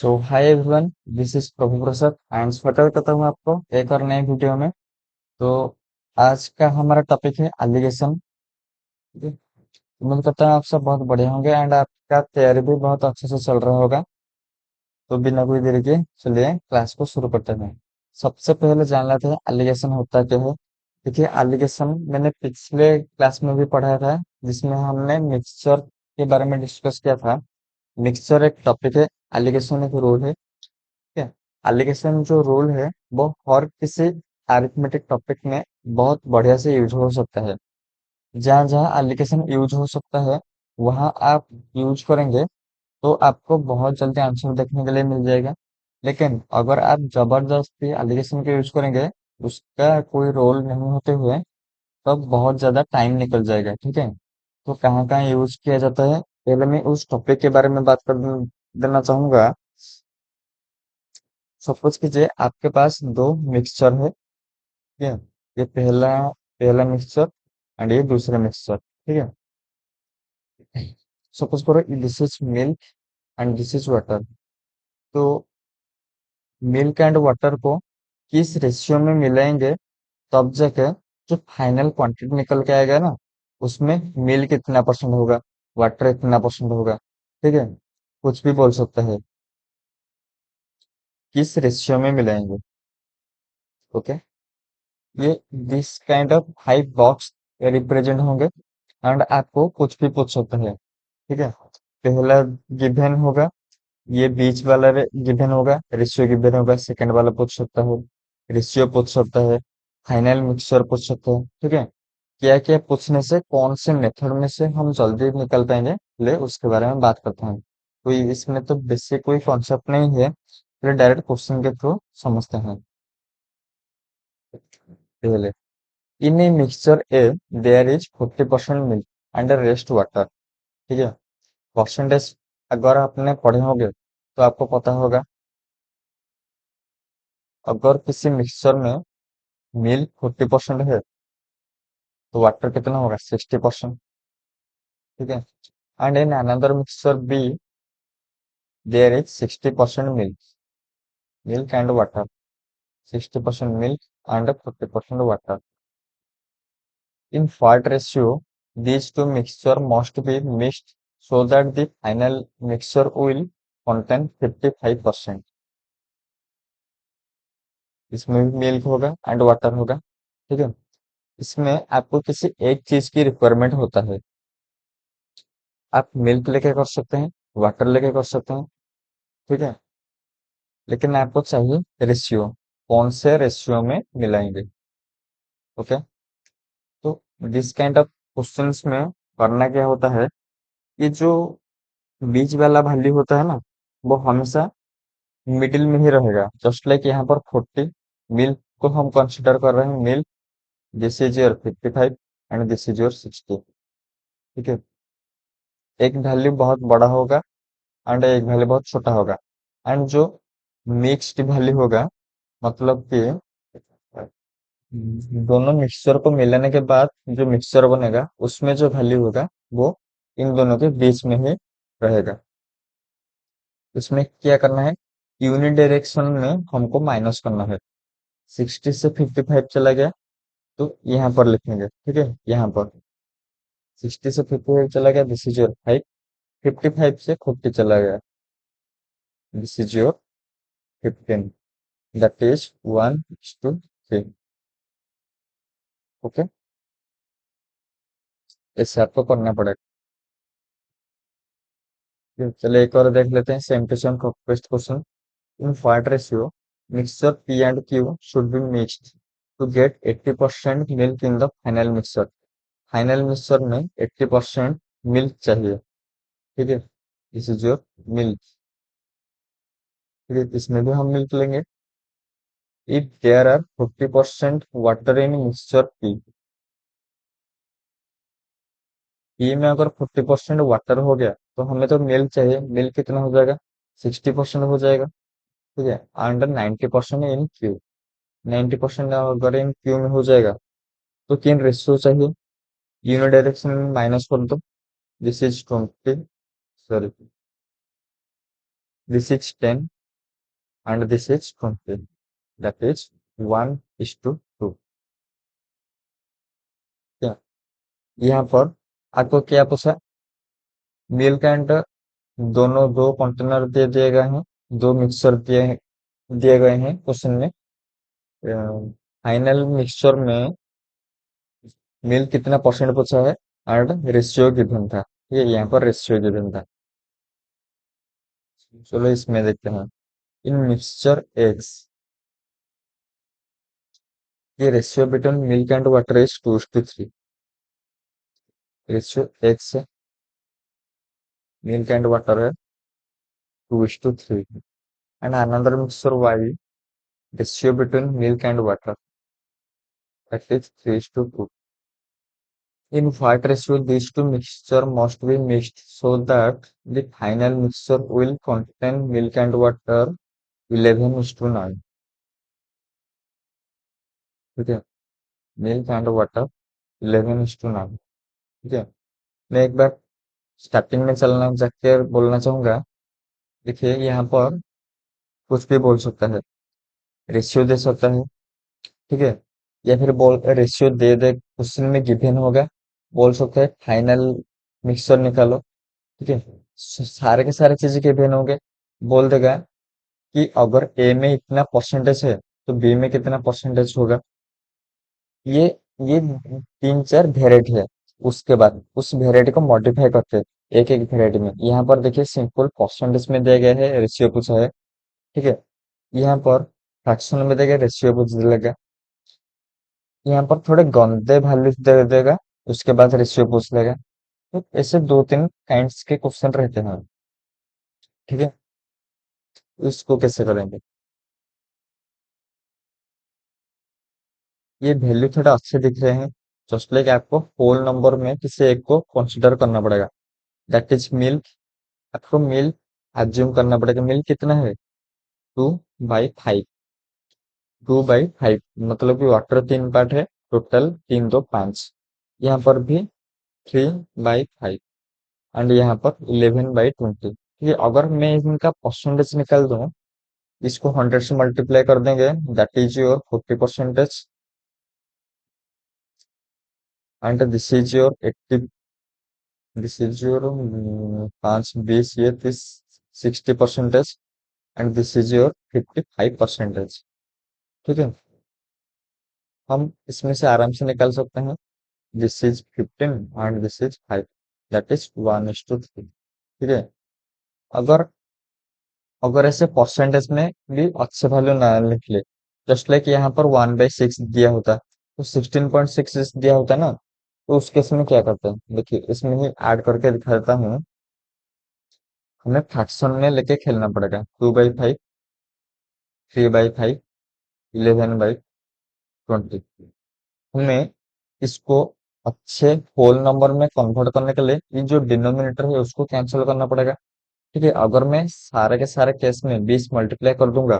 So hi everyone, this is Prabhu Prasad and स्वागत करता हूँ आपको एक और नए वीडियो में। तो आज का हमारा टॉपिक है एलिगेशन। उम्मीद करता हूँ आप सब बहुत बढ़िया होंगे एंड आपका तैयारी भी बहुत अच्छे से चल रहा होगा। तो बिना कोई देरी के चलिए क्लास को शुरू करते हैं। सबसे पहले जान लेते हैं एलिगेशन होता क्या है। देखिए, एलिगेशन मैंने पिछले क्लास में भी पढ़ाया था, जिसमें हमने मिक्सचर के बारे में डिस्कस किया था। मिक्सचर एक टॉपिक है, एलिगेशन एक रूल है। ठीक है। एलिगेशन जो रूल है वो हर किसी अरिथमेटिक टॉपिक में बहुत बढ़िया से यूज हो सकता है। जहाँ जहाँ एलिगेशन यूज हो सकता है वहाँ आप यूज करेंगे तो आपको बहुत जल्दी आंसर देखने के लिए मिल जाएगा। लेकिन अगर आप जबरदस्ती एलिगेशन के यूज करेंगे, उसका कोई रोल नहीं होते हुए, तब बहुत ज्यादा टाइम निकल जाएगा। ठीक है। तो कहाँ कहाँ यूज किया जाता है, पहले मैं उस टॉपिक के बारे में बात कर देना चाहूंगा। सपोज कीजिए आपके पास दो मिक्सचर है। ठीक है। ये पहला पहला मिक्सचर एंड ये दूसरा मिक्सचर। ठीक है। सपोज करो this is milk and this is water. तो मिल्क एंड वाटर को किस रेशियो में मिलाएंगे, तब जाके जो फाइनल क्वांटिटी निकल के आएगा ना, उसमें मिल्क इतना परसेंट होगा, वाटर इतना परसेंट होगा। ठीक है। कुछ भी बोल सकता है, किस रेशियो में मिलाएंगे। ओके। ये this kind of 5 box represent होंगे एंड आपको कुछ भी पूछ सकते हैं। ठीक है। पहला गिवन होगा, ये बीच वाला गिवन होगा, रेशियो गिवन होगा। सेकंड वाला पूछ सकता है, रेशियो पूछ सकता है, फाइनल मिक्सचर पूछ सकता है। ठीक है। क्या क्या पूछने से कौन से मेथड में से हम जल्दी निकल पाएंगे, ले उसके बारे में बात करते हैं। तो इसमें तो बेसिक कोई कॉन्सेप्ट नहीं है, फिर डायरेक्ट क्वेश्चन के थ्रू समझते हैं। पहले, in a mixture a there is 40% milk and rest water. ठीक है। परसेंटेज अगर आपने पढ़े होंगे तो आपको पता होगा, अगर किसी मिक्सचर में मिल्क 40% है तो वाटर कितना होगा, 60%। ठीक है। And in another mixture B there is 60% milk milk and water, 60% milk and 40% water. In what ratio these two mixture must be mixed so that the final mixture will contain 55%। इसमें भी milk होगा and water होगा। ठीक है। इसमें आपको किसी एक चीज की रिक्वायरमेंट होता है। आप मिल्क लेके कर सकते हैं, वाटर लेके कर सकते हैं। ठीक है। लेकिन आपको चाहिए रेशियो, कौन से रेशियो में मिलाएंगे। ओके। तो दिस काइंड ऑफ क्वेश्चंस में करना क्या होता है कि जो बीच वाला वैल्यू होता है ना, वो हमेशा मिडिल में ही रहेगा। जस्ट लाइक यहाँ पर 40 मिल्क को हम कंसिडर कर रहे हैं milk, this is your 55 and this is your 60। ठीक है। एक वैल्यू बहुत बड़ा होगा एंड एक वैल्यू बहुत छोटा होगा। एंड जो मिक्स्ड वैल्यू होगा, मतलब कि दोनों मिक्सचर को मिलाने के बाद जो मिक्सचर बनेगा उसमें जो वैल्यू होगा वो इन दोनों के बीच में ही रहेगा। इसमें क्या करना है, यूनिट डायरेक्शन में हमको माइनस करना है। 60 से 55 चला गया तो यहाँ पर लिखेंगे। ठीक है। यहाँ पर 60 से 55 चला गया, दिस इज योर 5। 55 से 40 चला गया, this is your 15। That is 1:3। Okay. ऐसे आपको करना पड़ेगा। चलिए एक और देख लेते हैं, same to same first question. In what ratio mixture P and Q should be mixed to get 80% milk in the final mixture. Final mixture में 80% मिल्क चाहिए। ठीक है। This is your milk. ठीक है। इसमें भी हम मिल्क लेंगे। If there are 40% water in mixture P, P में अगर 40% वाटर हो गया तो हमें तो मिल्क चाहिए। मिल्क कितना हो जाएगा, 60% हो जाएगा। ठीक है। अंडर 90% इन क्यू, 90% अगर इन क्यू में हो जाएगा तो किन रेशियो चाहिए, यूनिट डायरेक्शन में माइनस कर दो। This is 20, sorry this is 10 and this is 20. That is 1:2. क्या यहाँ पर आपको क्या पूछा? मिल्क एंड दोनों दो कंटेनर दे दिए गए हैं, दो मिक्सर दिए गए हैं क्वेश्चन में। फाइनल मिक्सचर में मिल्क कितना परसेंट पूछा है एंड रेशियो गिवन था। ये यहाँ पर रेशियो गिवन था। चलो इसमें देखते हैं। इन मिक्सचर एग्स, ये ratio between milk and water is 2:3। Ratio X है, मिल्क एंड वाटर है 2:3। And another mixture Y, ratio between milk and water that is 3:2. In what ratio these two mixture must be mixed so that the final mixture will contain milk and water 11:9? ठीक है, milk and water 11:9। ठीक है, मैं एक बार starting में चलना जाके बोलना चाहूंगा। देखिए यहाँ पर कुछ भी बोल सकता है, रेशियो दे सकता है, ठीक है, या फिर बोल रेशियो दे दे क्वेश्चन में गिवन होगा, बोल सकता है फाइनल मिक्सचर निकालो। ठीक है, सारे के सारे चीजें गिवन होंगे, बोल देगा कि अगर ए में इतना परसेंटेज है तो बी में कितना परसेंटेज होगा। ये ये तीन चार वेराइटी है। उसके बाद उस वेराइटी को मॉडिफाई करते हैं एक एक वेराइटी में। यहाँ पर देखिए सिंपल परसेंटेज में दिया गया है, रेशियो पूछा है। ठीक है, यहाँ पर फ्रैक्शन में देगा, रेशियो पूछ लेगा। यहाँ पर थोड़े गंदे वैल्यूज दे देगा, उसके बाद रेशियो पूछ लेगा। तो ऐसे दो तीन काइंड्स के क्वेश्चन रहते हैं। ठीक है, इसको कैसे करेंगे? ये वैल्यू थोड़ा अच्छे दिख रहे हैं, जस्ट लाइक आपको होल नंबर में किसी एक को कंसिडर करना पड़ेगा। That is milk. आपको मिल्क एज्यूम करना पड़ेगा। मिल्क कितना है? 2/5। 2/5 मतलब कि वाटर 3 पार्ट है, टोटल 3 2 5। यहाँ पर भी 3/5 एंड यहाँ पर 11/20। ठीक है, अगर मैं इनका परसेंटेज निकाल दूं, इसको 100 से मल्टीप्लाई कर देंगे, that is your 40%। And this is your 80, this is your 5 20 ये 60%। And this is your 55%। ठीक है, हम इसमें से आराम से निकाल सकते हैं। This is 15 and this is 5, that is 1:3। ठीक है, अगर अगर ऐसे परसेंटेज में भी अच्छे वैल्यू ना निकले, जस्ट लाइक यहाँ पर 1/6 दिया होता तो 16.6 दिया होता ना, तो उस केस में क्या करते हैं? देखिए इसमें ही ऐड करके दिखा देता हूँ। हमें फ्रैक्शन में लेके खेलना पड़ेगा। 2/5, 3/5, 11/20। हमें इसको अच्छे होल नंबर में कन्वर्ट करने के लिए ये जो डिनोमिनेटर है उसको कैंसिल करना पड़ेगा। ठीक है, अगर मैं सारे के सारे केस में 20 मल्टीप्लाई कर दूंगा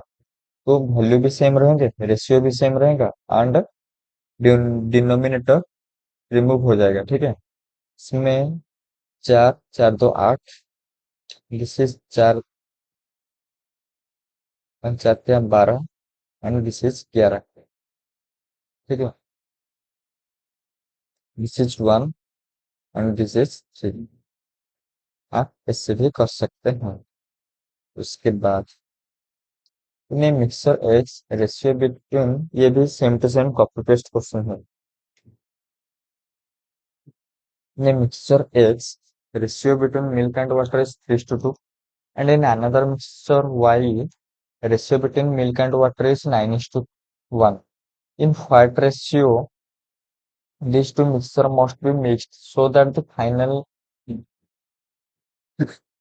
तो वैल्यू भी सेम रहेंगे, रेशियो भी सेम रहेगा एंड डिनोमिनेटर रिमूव हो जाएगा। ठीक है, इसमें 4 4 2 8, this is 4 4 12 and this is 11। ठीक है, this is 1 and this is 3। आप इससे भी कर सकते हैं। उसके बाद इन्हें मिक्सर एग्स रेशियो बिटवीन, ये भी same to same copy paste question है। इन्हें mixer X ratio between milk and water is 3:2 and in another mixture y, ratio between milk and water is 9:1. In what ratio these two mixture must be mixed so that the final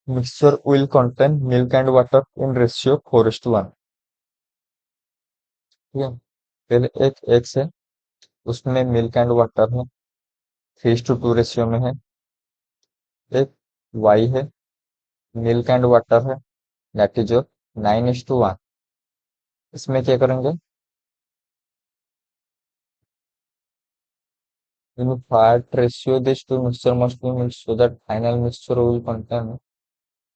mixture will contain milk and water in ratio 4:1? ठीक है, पहले एक x है, उसमें milk and water है, 3:2 ratio में है। एक वाई है, मिल्क एंड वाटर है, दैट इज 9:1। इसमें क्या करेंगे? In what ratio these two mixture must be mixed so that final mixture will contain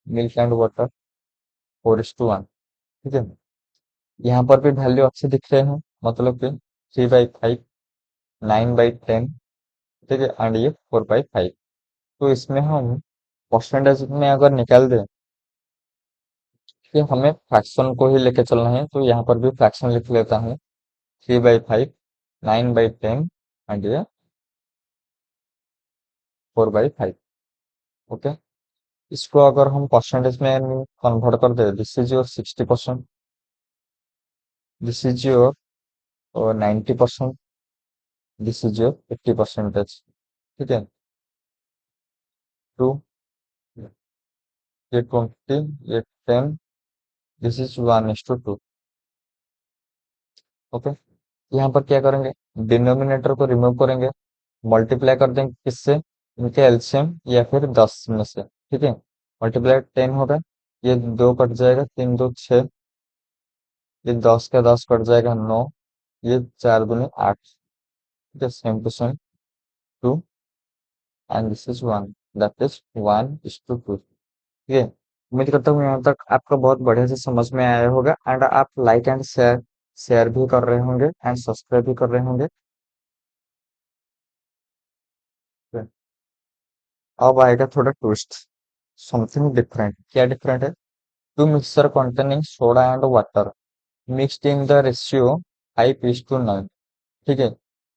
milk and water 4:1। ठीक है, यहाँ पर भी वैल्यू अच्छे दिख रहे हैं, मतलब कि 3/5, 9/10। ठीक है, एंड ये 4/5। तो इसमें हम परसेंटेज में अगर निकाल दें कि हमें फ्रैक्शन को ही लेके चलना है, तो यहाँ पर भी फ्रैक्शन लिख लेता हूँ। 3/5, 9/10 एंड ये 4/5। ओके, इसको अगर हम परसेंटेज में कन्वर्ट कर दे, this is your 60%, this is your 90%, this is your 80%। ठीक है, टू, ये 20, ये 10, दिस इज 1:2। ओके, यहाँ पर क्या करेंगे, डिनोमिनेटर को रिमूव करेंगे, मल्टीप्लाई कर देंगे किससे, इनके एलसीएम या फिर 10 में से। ठीक है, मल्टीप्लाई 10 होगा, ये 2 कट जाएगा, 3 2 6, ये 10 का 10 कट जाएगा 9, ये 4 दूनी 8। ठीक है, same to same 2, and this is 1, that is 1:2। ठीक है, उम्मीद करता हूँ यहाँ तक आपको बहुत बढ़िया से समझ में आया होगा, एंड आप लाइक एंड शेयर शेयर भी कर रहे होंगे एंड सब्सक्राइब भी कर रहे होंगे। अब आएगा थोड़ा ट्विस्ट, समथिंग डिफरेंट। क्या डिफरेंट है, two mixture containing soda and water mixed in the ratio 5:9। ठीक है,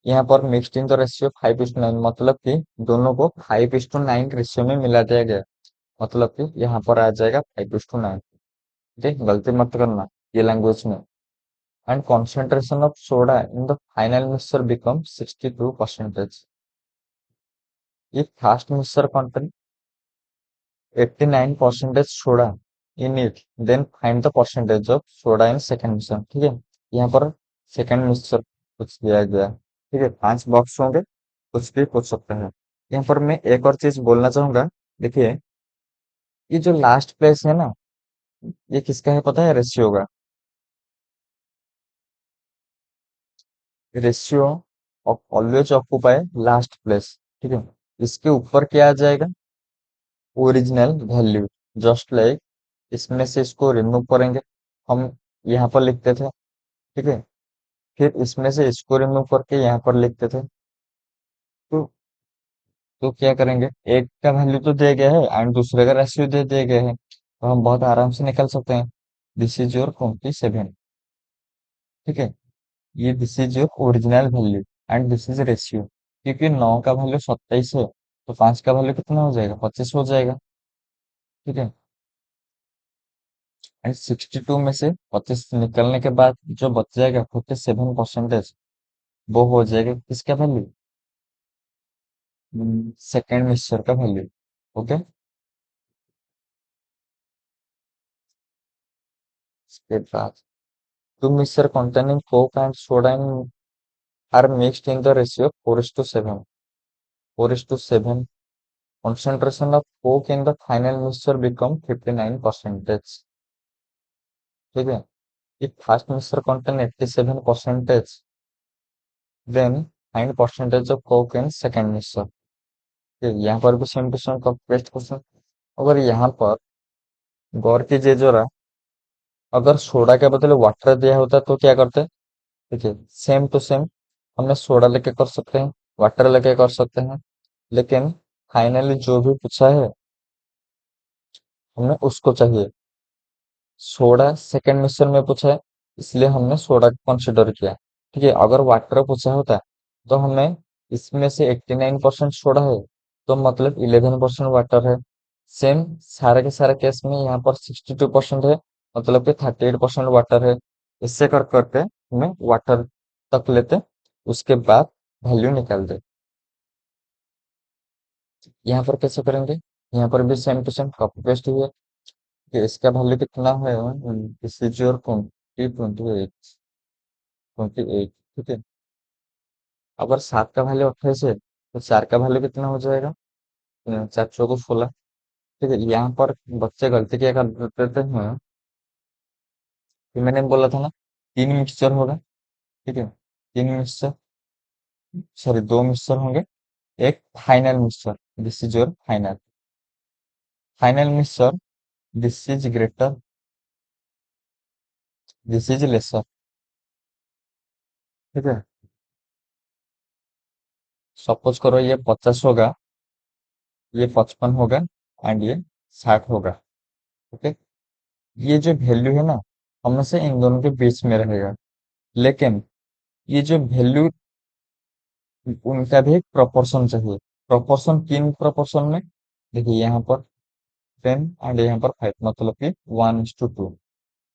यहाँ पर मिक्सड इन द रेशियो 5:9 मतलब कि दोनों को 5:9 रेशियो में मिला दिया गया, मतलब कि यहाँ पर आ जाएगा 5:9। ठीक है, गलती मत करना ये लैंग्वेज में। And concentration of soda in the final mixture become 62%। ये first mixture contain 89% soda in it, then find the percentage of soda in second mixture. ठीक है, यहाँ पर सेकेंड मिक्सचर कुछ दिया गया। ठीक है, 5 बॉक्स होंगे, कुछ भी पूछ सकते हैं। यहाँ पर मैं एक और चीज बोलना चाहूंगा, देखिए ये जो लास्ट प्लेस है ना, ये किसका है पता है, रेशियो का। Ratio of always occupy last place. ठीक है, इसके ऊपर क्या आ जाएगा, ओरिजिनल वैल्यू, जस्ट लाइक इसमें से इसको रिमूव करेंगे, हम यहाँ पर लिखते थे। ठीक है, फिर इसमें से इसको रिमूव करके यहाँ पर लिखते थे। तो तो क्या करेंगे, एक का वैल्यू तो दिया गया है एंड दूसरे का रेशियो दे दिया गया है, तो हम बहुत आराम से निकल सकते हैं। This is your 27। ठीक है, ये this is your original value and this is ratio, क्योंकि 9 का वैल्यू 27 है, तो 5 का वैल्यू कितना हो जाएगा, 25 हो जाएगा। ठीक है, एंड 62 में से 25 निकलने के बाद जो बच जाएगा 47%, वो हो जाएगा किसका वैल्यू, सेकेंड मिक्सचर का वैल्यू। ओके, इसके बाद two mixture containing coke and soda are mixed in the ratio 4:7, 4:7, concentration of coke in the final mixture become 59%। ठीक है, if first mixture contain 87%, then find percentage of coke in second mixture। ठीक है, यहाँ पर भी same to same copy paste question. अगर यहाँ पर गौर कीजिए जरा, अगर सोडा के बदले वाटर दिया होता तो क्या करते, देखिए सेम टू सेम, हमें सोडा लेके कर सकते हैं, वाटर लेके कर सकते हैं, लेकिन फाइनली जो भी पूछा है हमें उसको चाहिए। सोडा सेकंड मिक्सचर में पूछा है, इसलिए हमने सोडा को कंसिडर किया। ठीक है, अगर वाटर पूछा होता तो हमें इसमें से 89% सोडा है, तो मतलब 11% वाटर है। सेम सारे के सारे केस में यहाँ पर 62% है, मतलब कि 38% वाटर है। इससे कर करके हमें वाटर तक लेते, उसके बाद वैल्यू निकाल दे। यहाँ पर कैसे करेंगे, यहाँ पर भी same to same copy paste हुआ कि इसका वैल्यू कितना है, दिस इज योर 28, 28। ठीक है, अगर 7 का वैल्यू 28 है तो 4 का वैल्यू कितना हो जाएगा, 4 4 16। ठीक है, यहाँ पर बच्चे गलती क्या कर देते हैं कि मैंने बोला था ना, 3 मिक्सचर होगा। ठीक है, 3 मिक्सचर, सॉरी 2 मिक्सचर होंगे, एक final mixture, this is your final, final mixture, this is greater this is lesser. ठीक है, सपोज करो ये 50 होगा, ये 55 होगा, एंड ये 60 होगा। ओके, ये जो वैल्यू है ना, हमेशा इन दोनों के बीच में रहेगा। लेकिन ये जो वैल्यू, उनका भी एक प्रोपोर्शन चाहिए। प्रोपोर्शन किन प्रोपोर्शन में? देखिए यहाँ पर 10 एंड यहाँ पर 5, मतलब कि 1:2।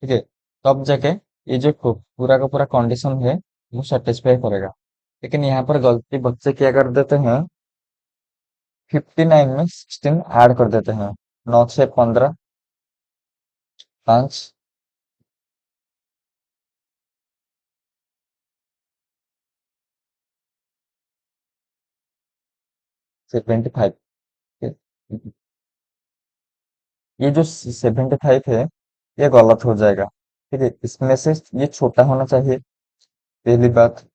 ठीक है, तब जाके ये जो पूरा का पूरा कंडीशन है वो सेटिस्फाई करेगा। लेकिन यहाँ पर गलती बच्चे क्या कर देते हैं, 59 में 16 ऐड कर देते हैं। 9 से 15, 5, 75। ये जो 75 है, ये गलत हो जाएगा। ठीक है, इसमें से ये छोटा होना चाहिए, पहली बात।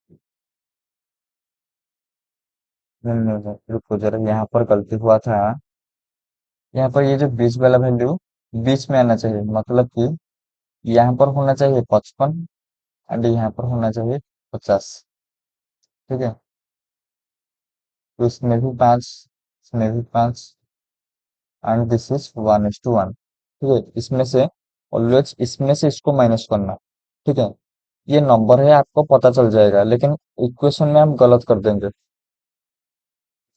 नहीं, नहीं, नहीं, रुको जरा, यहाँ पर गलती हुआ था। यहाँ पर ये जो बीच वाला वैल्यू बीच में आना चाहिए, मतलब कि यहाँ पर होना चाहिए 55 एंड यहाँ पर होना चाहिए 50। ठीक है, तो इसमें भी 5, इसमें भी 5, एंड दिस इज 1:1। ठीक है, इसमें से ऑलवेज इसमें से इसको माइनस करना। ठीक है, ये नंबर है, आपको पता चल जाएगा, लेकिन इक्वेशन में हम गलत कर देंगे।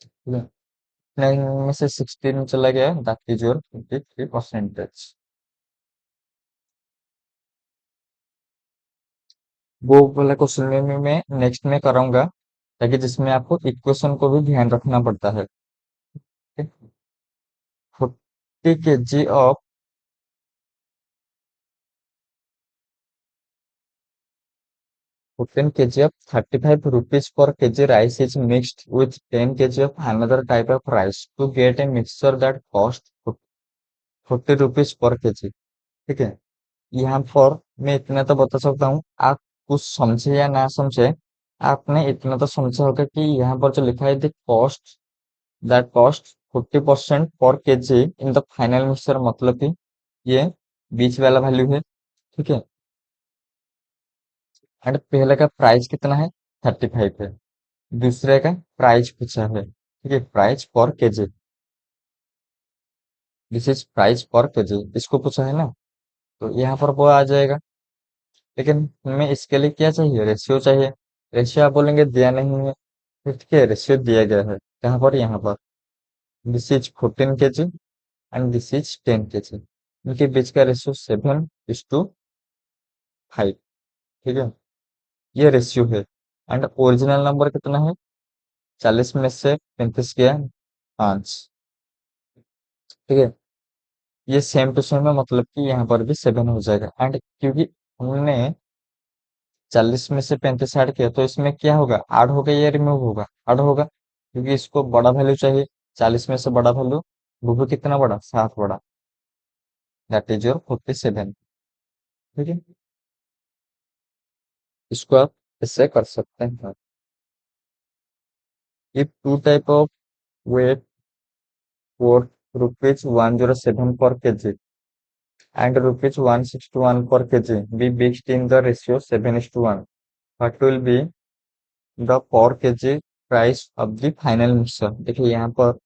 ठीक है, 9 में से 16 चला गया, दैट इज योर 53%। वो वाला क्वेश्चन में मैं नेक्स्ट में कराऊंगा, ताकि जिसमें आपको इक्वेशन को भी ध्यान रखना पड़ता है। 40 kg of 14 kg of 35 rupees per kg rice is mixed with 10 kg of another type of rice to get a mixture that costs 40 rupees per kg। ठीक है, यहाँ पर मैं इतना तो बता सकता हूँ, आप कुछ समझे या ना समझे, आपने इतना तो समझा होगा कि यहाँ पर जो लिखा है द कॉस्ट, दैट कॉस्ट 40% पर KG in the final mixture, मतलब कि ये बीच वाला वैल्यू है। ठीक है, एंड पहले का प्राइस कितना है, 35 है। दूसरे का प्राइस पूछा है, ठीक है, प्राइस पर केजी, दिस इज प्राइस पर केजी, इसको पूछा है ना, तो यहाँ पर वो आ जाएगा। लेकिन हमें इसके लिए क्या चाहिए, रेशियो चाहिए। रेशियो आप बोलेंगे दिया नहीं है, तो ठीक है, रेशियो दिया गया है, कहाँ पर, यहाँ पर। This is 14 kg and this is 10 kg। इनके बीच का रेशियो 7:5। ठीक है, ये रेशियो है। एंड ओरिजिनल नंबर कितना है, 40 में से 35 गया, 5। ठीक है, ये सेम टू सेम है, मतलब कि यहाँ पर भी 7 हो जाएगा। एंड क्योंकि हमने 40 में से 35 ऐड किया, तो इसमें क्या होगा, ऐड होगा या रिमूव होगा, ऐड होगा, क्योंकि इसको बड़ा वैल्यू चाहिए। 40 में से बड़ा वैल्यू, वो भी कितना बड़ा, 7 बड़ा, दैट इज योर 47। ठीक है, इसको आप इससे कर सकते हैं। If two type of wheat for ₹107 per kg and ₹161 per kg be mixed in the ratio 7:1. What will be the per kg price of the final mixture? देखिए यहाँ पर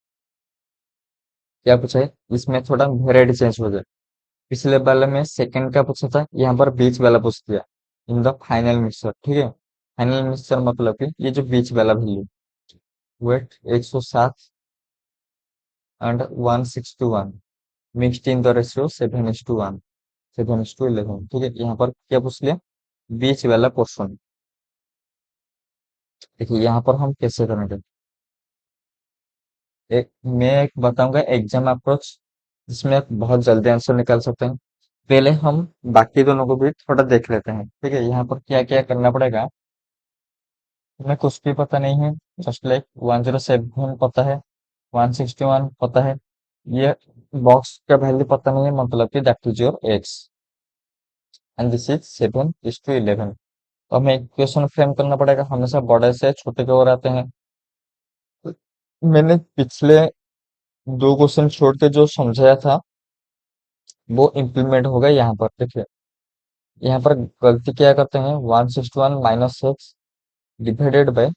क्या पूछा है, इसमें थोड़ा वेराइटी चेंज हो जाए। पिछले वाले में सेकंड का पूछा था, यहाँ पर बीच वाला पूछ दिया, इन द फाइनल मिक्सचर। ठीक है, फाइनल मिक्सचर मतलब कि ये जो बीच वाला value, wheat 107 and 161 mixed in the ratio 7:1, 7:11। ठीक है, यहाँ पर क्या पूछ लिया, बीच वाला पोर्शन। देखिए यहाँ पर हम कैसे करेंगे, एक मैं एक बताऊंगा एग्जाम अप्रोच, जिसमें आप बहुत जल्दी आंसर निकाल सकते हैं। पहले हम बाकी दोनों को भी थोड़ा देख लेते हैं। ठीक है, यहाँ पर क्या क्या करना पड़ेगा, हमें कुछ भी पता नहीं है, जस्ट लाइक 107 पता है, 161 पता है, ये बॉक्स का वैल्यू पता नहीं है, मतलब कि that is your x and this is 7:11। तो हमें इक्वेशन फ्रेम करना पड़ेगा, हमेशा बड़े से छोटे की ओर आते हैं। मैंने पिछले दो क्वेश्चन छोड़ के जो समझाया था, वो इम्प्लीमेंट होगा यहाँ पर। देखिए, यहाँ पर गलती क्या करते हैं, 161 - x divided by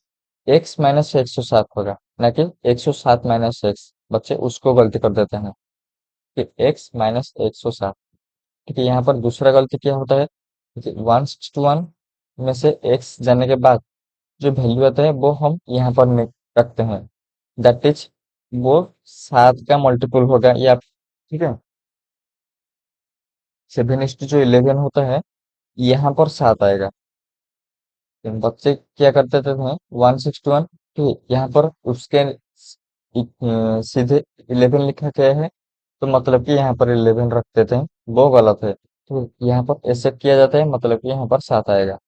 x minus 107 होगा, ना कि 107 माइनस एक्स। बच्चे उसको गलती कर देते हैं कि x माइनस 107। ठीक है, यहाँ पर दूसरा गलती क्या होता है कि 161 में से x जाने के बाद जो वैल्यू आता है वो हम यहाँ पर रखते हैं, दैट इज वो 7 का मल्टीपल होगा या, ठीक है। 7:11 होता है, यहाँ पर 7 आएगा। तो बच्चे क्या करते थे, 161, ठीक, यहाँ पर उसके सीधे 11 लिखा गया है, तो मतलब कि यहाँ पर 11 रख देते हैं, वो गलत है। तो यहाँ पर ऐसे किया जाता है, मतलब कि यहाँ पर 7 आएगा।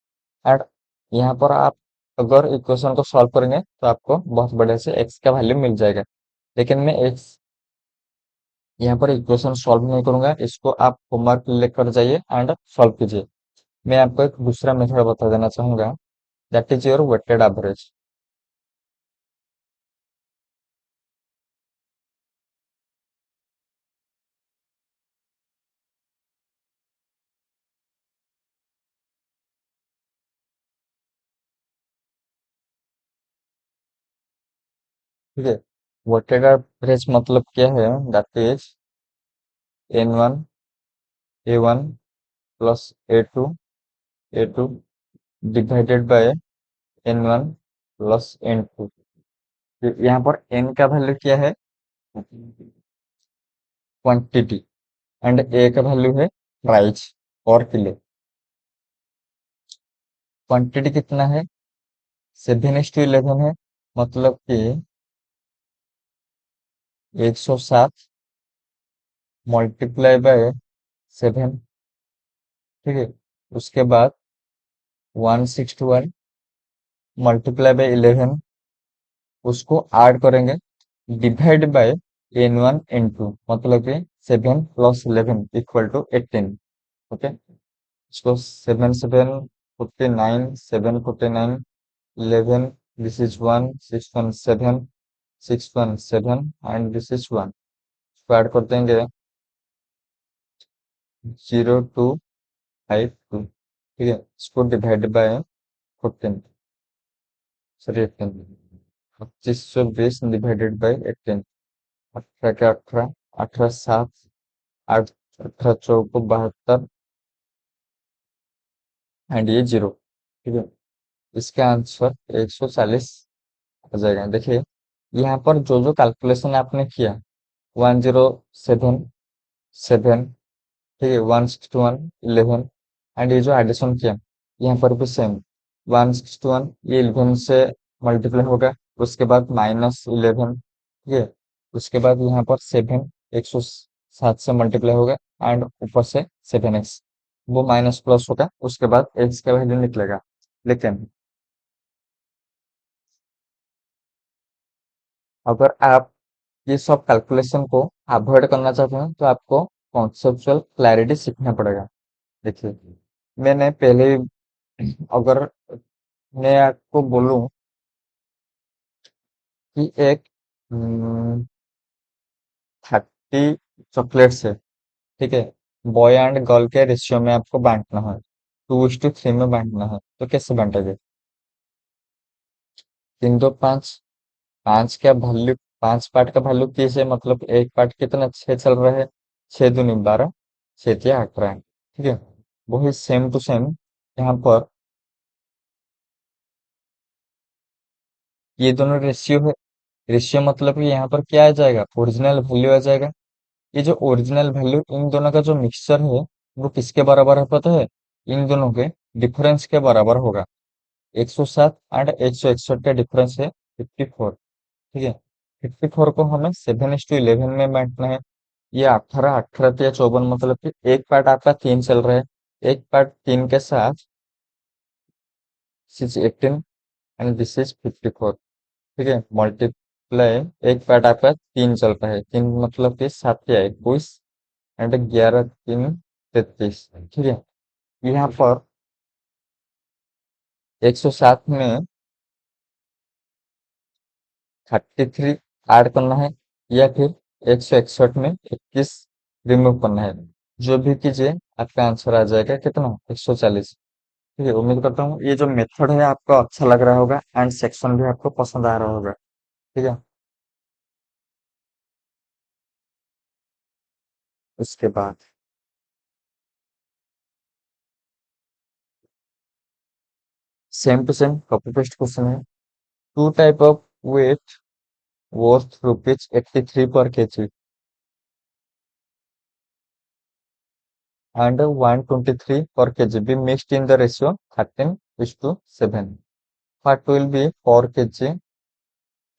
एंड यहाँ पर आप अगर इक्वेशन को सॉल्व करेंगे तो आपको बहुत बढ़िया से एक्स का वैल्यू मिल जाएगा। लेकिन मैं एक्स यहाँ पर इक्वेशन सॉल्व नहीं करूंगा, इसको आप होमवर्क लेकर जाइए एंड सॉल्व कीजिए। मैं आपको एक दूसरा मेथड बता देना चाहूंगा, that is your weighted average. ठीक है, वेटेड एवरेज मतलब क्या है, that is n1 a1 plus a2 divided by n1 plus n2। यहाँ पर n का वैल्यू क्या है, क्वांटिटी, एंड ए का वैल्यू है प्राइस और किलो। क्वांटिटी कितना है, 7:11 है, मतलब कि 107 मल्टीप्लाई बाय 7। ठीक है, उसके बाद 161 मल्टीप्लाई बाय 11, उसको ऐड करेंगे, डिवाइड बाय n1 n2, मतलब कि 7 + 11 इक्वल टू 18। ओके, इसको 7 7 49, 7 49, 11, this is 1 6 1 7, 6 1 7 and this is 1, इसको ऐड कर देंगे, 0252। ठीक है, इसको divide by 14, sorry 18, 2520 divided by 18, 18 के 18, 18 7, 8, 18 चौको 72 एंड ये 0। ठीक है, इसका आंसर 140 आ जाएगा। देखिए, यहाँ पर जो जो कैलकुलेशन आपने किया, 107 7, ठीक है, 161 11, एंड ये जो एडिशन किया, यहाँ पर भी सेम, 161 ये 11 से मल्टीप्लाई होगा, उसके बाद -11, ठीक है, उसके बाद यहाँ पर 7 107 से मल्टीप्लाई होगा, एंड ऊपर से 7x, वो माइनस प्लस होगा, उसके बाद x का वैल्यू निकलेगा। लेकिन अगर आप ये सब कैलकुलेशन को अवॉइड करना चाहते हैं तो आपको कॉन्सेप्चुअल क्लैरिटी सीखना पड़ेगा। देखिए, मैंने पहले, अगर मैं आपको बोलूं कि एक 30 चॉकलेट्स है, ठीक है, बॉय एंड गर्ल के रेशियो में आपको बांटना है, 2:3 में बांटना है, तो कैसे बांटेंगे? 3 2 5, 5 का वैल्यू, 5 पार्ट का वैल्यू 30 है, मतलब एक पार्ट कितना 6 चल रहा है, 6 दूनी 12, 6 तिया 18 है। ठीक है, वही सेम टू सेम यहाँ पर ये दोनों रेशियो है। रेशियो मतलब कि यहाँ पर क्या आ जाएगा, ओरिजिनल वैल्यू आ जाएगा। ये जो ओरिजिनल वैल्यू, इन दोनों का जो मिक्सचर है, वो किसके बराबर है पता है, इन दोनों के डिफरेंस के बराबर होगा। 107 एंड 161 का डिफरेंस है 54। ठीक है, 54 को हमें 7:11 में बांटना है। ये 18 18 या 54, मतलब कि एक पार्ट आपका 3 चल रहा है, एक पार्ट 3 के साथ 18 एंड दिस इज 54। ठीक है, मल्टीप्लाई, एक पार्ट आपका 3 चल रहा है, 3 मतलब कि 7 या 21 एंड 11 3 33। ठीक है, यहाँ पर 107 में 33 ऐड करना है, या फिर 161 में 21 रिमूव करना है, जो भी कीजिए आपका आंसर आ जाएगा कितना, 140। ठीक है, उम्मीद करता हूँ ये जो मेथड है आपको अच्छा लग रहा होगा एंड सेक्शन भी आपको पसंद आ रहा होगा। ठीक है। उसके बाद same to same copy paste question है। Two type of weight worth rupees 83 per kg and 123 per kg be mixed in the ratio 13:7. What will be per kg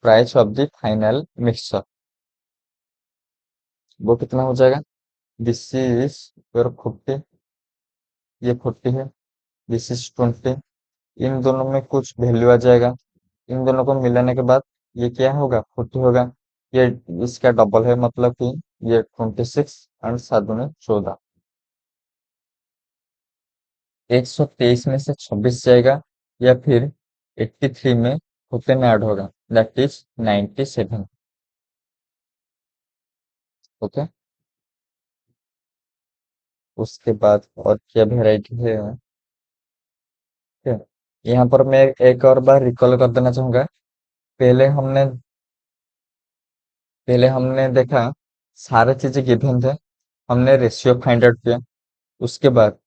price of the final mixture? वो कितना हो जाएगा? This is your 40, ये 40 है, this is 20। इन दोनों में कुछ value आ जाएगा, इन दोनों को मिलाने के बाद ये क्या होगा, 40 होगा। ये इसका डबल है, मतलब कि ये 26 एंड 7 में 14। 123 में से 26 जाएगा या फिर 83 में होते में ऐड होगा, दैट इज 97। ओके। उसके बाद और क्या वेराइटी है? ठीक है। यहाँ पर मैं एक और बार रिकॉल कर देना चाहूंगा। पहले हमने पहले हमने देखा सारे चीजें गिवन थे, हमने रेशियो फाइंड आउट किया। उसके बाद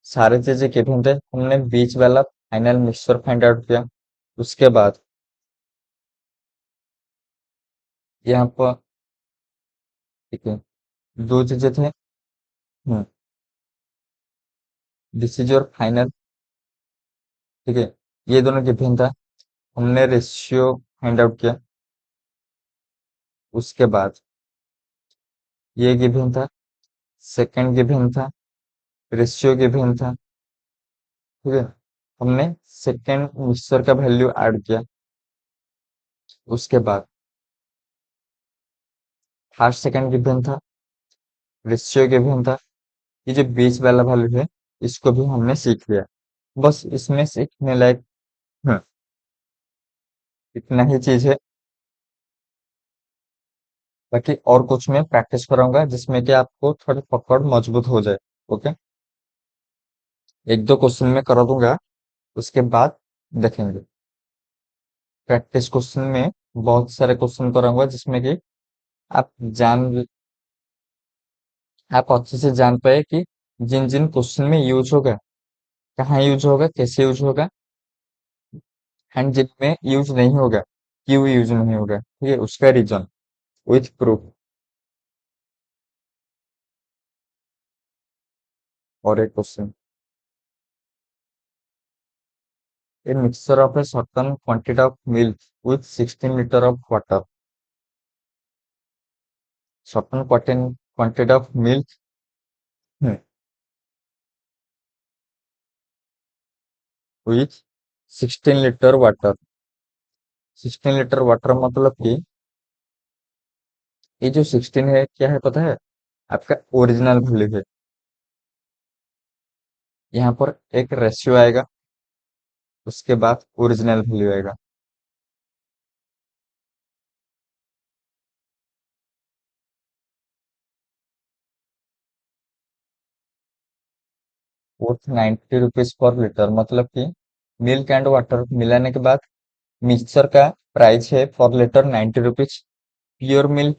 सारे चीजें गिवन थे, हमने बीच वाला फाइनल मिक्सचर फाइंड आउट किया। उसके बाद यहाँ पर ठीक है, दो चीजें थे। This is your final. ठीक है, ये दोनों गिवन था, हमने रेशियो फाइंड आउट किया। उसके बाद ये गिवन था, सेकंड गिवन था, रेशियो गिवन था। ठीक है, हमने सेकंड मिक्सचर का वैल्यू ऐड किया। उसके बाद फर्स्ट सेकंड गिवन था, रेशियो गिवन था। ये जो बीच वाला वैल्यू है, इसको भी हमने सीख लिया। बस इसमें सीखने लायक हम्म, इतना ही चीज है। बाकी और कुछ मैं प्रैक्टिस कराऊंगा जिसमें कि आपको थोड़ी पकड़ मजबूत हो जाए। ओके। एक दो क्वेश्चन में करा दूंगा, उसके बाद देखेंगे। प्रैक्टिस क्वेश्चन में बहुत सारे क्वेश्चन कराऊंगा जिसमें कि आप जान आप अच्छे से जान पाए कि जिन जिन क्वेश्चन में यूज होगा, कहाँ यूज होगा, कैसे यूज होगा, एंड जिनमें यूज नहीं होगा, क्यों यूज नहीं होगा। ठीक है, उसका रीजन विथ प्रूफ। और एक question, a mixture of a certain quantity of milk with 16 liter of water, certain quantity of milk hmm, with 16 liter water। 16 litre water मतलब कि ये जो 16 है क्या है पता है, आपका ओरिजिनल वैल्यू है। यहाँ पर एक रेशियो आएगा, उसके बाद ओरिजिनल वैल्यू आएगा। वो 90 रुपीज पर लीटर, मतलब कि मिल्क एंड वाटर मिलाने के बाद मिक्सचर का प्राइस है per litre 90 rupees. Pure milk,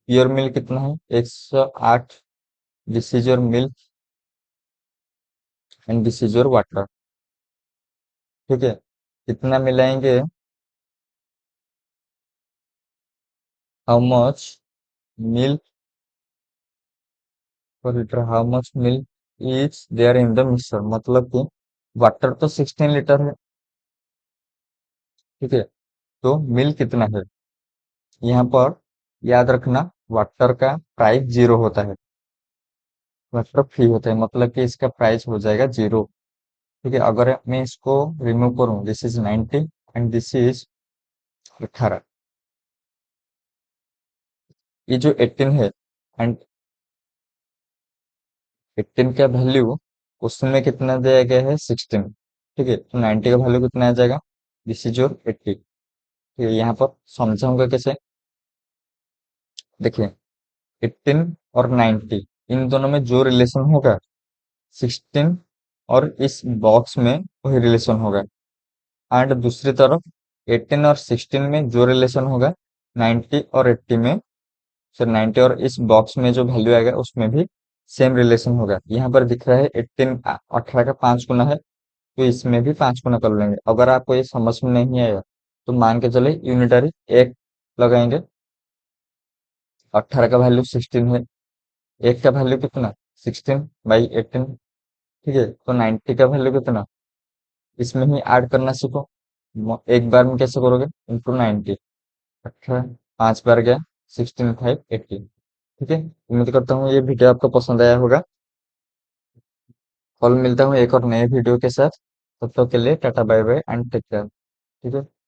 pure milk कितना है, 108। This is your milk and this is your water. ठीक है, कितना मिलाएंगे, how much milk per litre, how much milk is there in the mixture, मतलब कि वाटर तो 16 लीटर है। ठीक है, तो मिल्क कितना है, यहाँ पर याद रखना वाटर का प्राइस 0 होता है, वाटर फ्री होता है, मतलब कि इसका प्राइस हो जाएगा 0। ठीक है, अगर मैं इसको रिमूव करूं, this is 90 and this is 18। ये जो 18 है एंड 18 का वैल्यू उसमें कितना दिया गया है, 16। ठीक है, तो 90 का वैल्यू कितना आ जाएगा, दिस इज योर 80। ठीक है, यहाँ पर समझाऊंगा कैसे। देखिए, 18 और 90 इन दोनों में जो रिलेशन होगा, 16 और इस बॉक्स में वही रिलेशन होगा। एंड दूसरी तरफ 18 और 16 में जो रिलेशन होगा, 90 और 80 में, फिर 90 और इस बॉक्स में जो वैल्यू आएगा उसमें भी सेम रिलेशन होगा। यहाँ पर दिख रहा है 18 18 का 5 गुना है, तो इसमें भी 5 गुना कर लेंगे। अगर आपको ये समझ में नहीं आएगा तो मान के चले यूनिटरी एक लगाएंगे। 18 का वैल्यू 16 है, एक का वैल्यू कितना, 16/18। ठीक है, तो 90 का वैल्यू कितना, इसमें ही ऐड करना सीखो। एक बार में कैसे करोगे, इंटू 90, 18, 5 बार गया, 16/5 80। ठीक है, उम्मीद करता हूँ ये वीडियो आपको पसंद आया होगा। कल मिलता हूँ एक और नए वीडियो के साथ। तब तक के लिए tata bye bye and take care. ठीक है।